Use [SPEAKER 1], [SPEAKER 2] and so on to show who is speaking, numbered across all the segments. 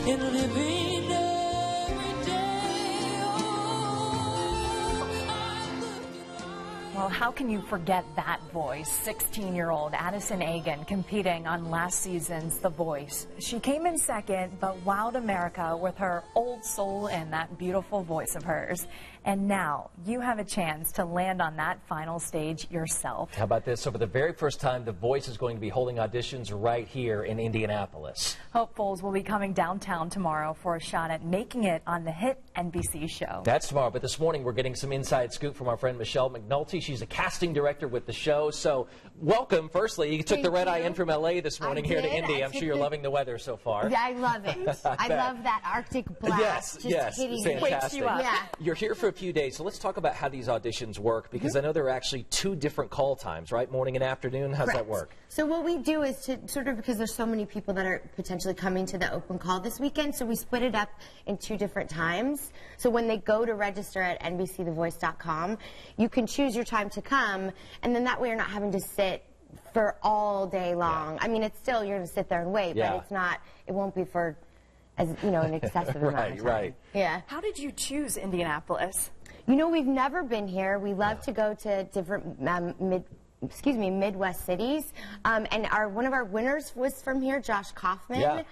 [SPEAKER 1] and living every day. Oh, I look
[SPEAKER 2] Well, how can you forget that voice? 16-year-old Addison Agan competing on last season's The Voice. She came in second, but wowed America with her old soul and that beautiful voice of hers. And now you have a chance to land on that final stage yourself.
[SPEAKER 3] How about this? So for the very first time, The Voice is going to be holding auditions right here in Indianapolis.
[SPEAKER 2] Hopefuls will be coming downtown tomorrow for a shot at making it on the hit NBC show.
[SPEAKER 3] That's tomorrow, but this morning we're getting some inside scoop from our friend Michelle McNulty. She's a casting director with the show. So welcome, firstly. You took the red eye in from L.A. this morning here to Indy. I'm sure you're loving the weather so far.
[SPEAKER 4] Yeah, I love it. I love that Arctic blast.
[SPEAKER 3] Yes,
[SPEAKER 4] hitting
[SPEAKER 3] fantastic.
[SPEAKER 4] you up. Yeah.
[SPEAKER 3] You're here for a few days, so let's talk about how these auditions work, because I know there are actually 2 different call times, right? Morning and afternoon. How's that work?
[SPEAKER 4] So what we do is to sort of, because there's so many people that are potentially coming to the open call this weekend, so we split it up in 2 different times. So when they go to register at NBCTheVoice.com, you can choose your time to come, and then that way you're not having to sit for all day long. I mean, it's still, you're going to sit there and wait, but it's not, it won't be for, as you know, an excessive amount of time.
[SPEAKER 3] Right.
[SPEAKER 4] Yeah.
[SPEAKER 2] How did you choose Indianapolis?
[SPEAKER 4] You know, we've never been here. We love to go to different Midwest cities. And one of our winners was from here, Josh Kaufman.
[SPEAKER 3] Yeah.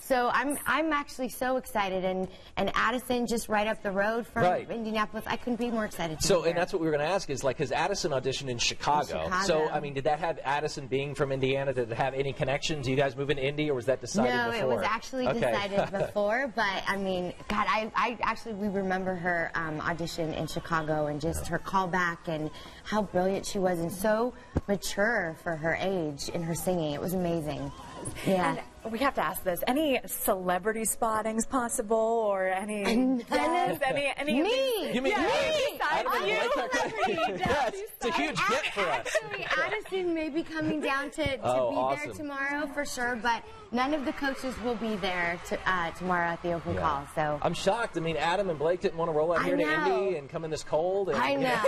[SPEAKER 4] So I'm actually so excited, and Addison just right up the road from Indianapolis. I couldn't be more excited to be here.
[SPEAKER 3] And that's what we were going to ask is, like, has Addison auditioned in Chicago? So, I mean, did that have Addison being from Indiana? Did it have any connections? You guys moving to Indy, or was that decided before?
[SPEAKER 4] No, it was actually decided before, but I mean, God, we remember her audition in Chicago and just her callback and how brilliant she was and so mature for her age in her singing. It was amazing. Yeah.
[SPEAKER 2] And we have to ask this. Any celebrity spottings possible, or any guests? Any
[SPEAKER 4] me?
[SPEAKER 3] You mean
[SPEAKER 4] me?
[SPEAKER 3] Yes, it's a huge get for us.
[SPEAKER 4] Actually, Addison may be coming down to be there tomorrow for sure, but none of the coaches will be there tomorrow at the open call. So
[SPEAKER 3] I'm shocked. I mean, Adam and Blake didn't want to roll out here to Indy and come in this cold. And,
[SPEAKER 4] I know.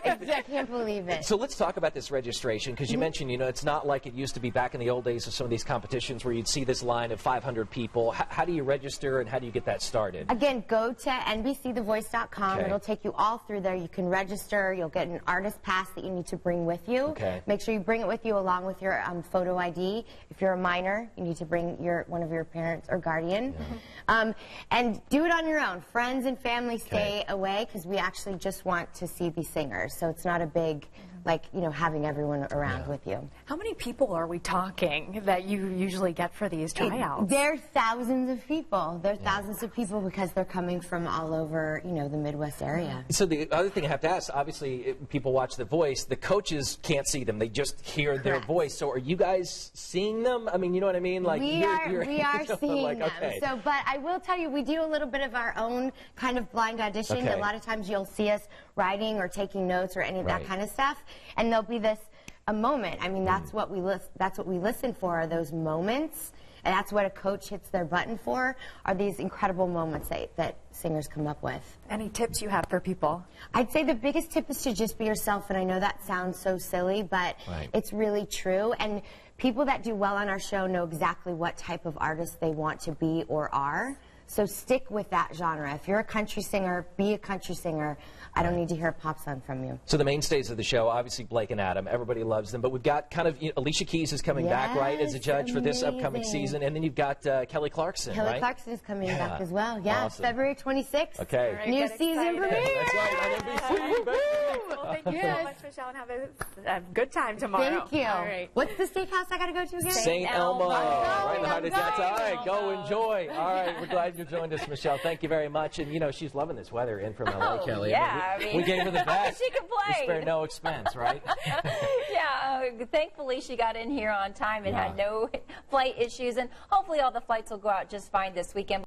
[SPEAKER 4] I can't believe it.
[SPEAKER 3] So let's talk about this registration, because you mentioned, you know, it's not like it used to be back in the old days of some of these competitions where you'd see this line of 500 people. How do you register, and how do you get that started?
[SPEAKER 4] Again, go to NBCTheVoice.com. It'll take you all through there. You can register. You'll get an artist pass that you need to bring with you. Make sure you bring it with you along with your photo ID. If you're a minor, you need to bring one of your parents or guardian. And do it on your own. Friends and family stay away, because we actually just want to see the singers. So it's not a big, like, you know, having everyone around with you.
[SPEAKER 2] How many people are we talking that you usually get for these tryouts?
[SPEAKER 4] There are thousands of people. There are thousands of people because they're coming from all over, you know, the Midwest area.
[SPEAKER 3] So the other thing I have to ask, obviously, people watch The Voice. The coaches can't see them. They just hear their voice. So are you guys seeing them? I mean, you know what I mean? Like
[SPEAKER 4] we are seeing them.
[SPEAKER 3] Okay.
[SPEAKER 4] So, but I will tell you, we do a little bit of our own kind of blind audition. A lot of times you'll see us writing or taking notes or any of that kind of stuff, and there'll be a moment. I mean, that's what we listen for, are those moments. And that's what a coach hits their button for, are these incredible moments that singers come up with.
[SPEAKER 2] Any tips you have for people?
[SPEAKER 4] I'd say the biggest tip is to just be yourself, and I know that sounds so silly, but it's really true. And people that do well on our show know exactly what type of artist they want to be or are. So stick with that genre. If you're a country singer, be a country singer. I don't need to hear a pop song from you.
[SPEAKER 3] So the mainstays of the show, obviously Blake and Adam, everybody loves them, but we've got kind of, Alicia Keys is coming back, right, as a judge for this upcoming season, and then you've got Kelly Clarkson,
[SPEAKER 4] Kelly Clarkson is coming back as well. Yeah, February 26th.
[SPEAKER 3] Okay.
[SPEAKER 4] Right, new season premiere.
[SPEAKER 3] That's right, on NBC.
[SPEAKER 2] Well, thank you so much, Michelle, and have a good time tomorrow.
[SPEAKER 4] Thank you.
[SPEAKER 2] All right.
[SPEAKER 4] What's the steakhouse I got to go to again?
[SPEAKER 3] St. Elmo. Right behind us. All right, go enjoy. All right, we're glad you joined us, Michelle. Thank you very much. And, you know, she's loving this weather in from LA, Kelly.
[SPEAKER 5] Yeah,
[SPEAKER 3] we gave her the best.
[SPEAKER 5] She can play.
[SPEAKER 3] We spare no expense, right?
[SPEAKER 5] Yeah, thankfully she got in here on time and had no flight issues. And hopefully all the flights will go out just fine this weekend.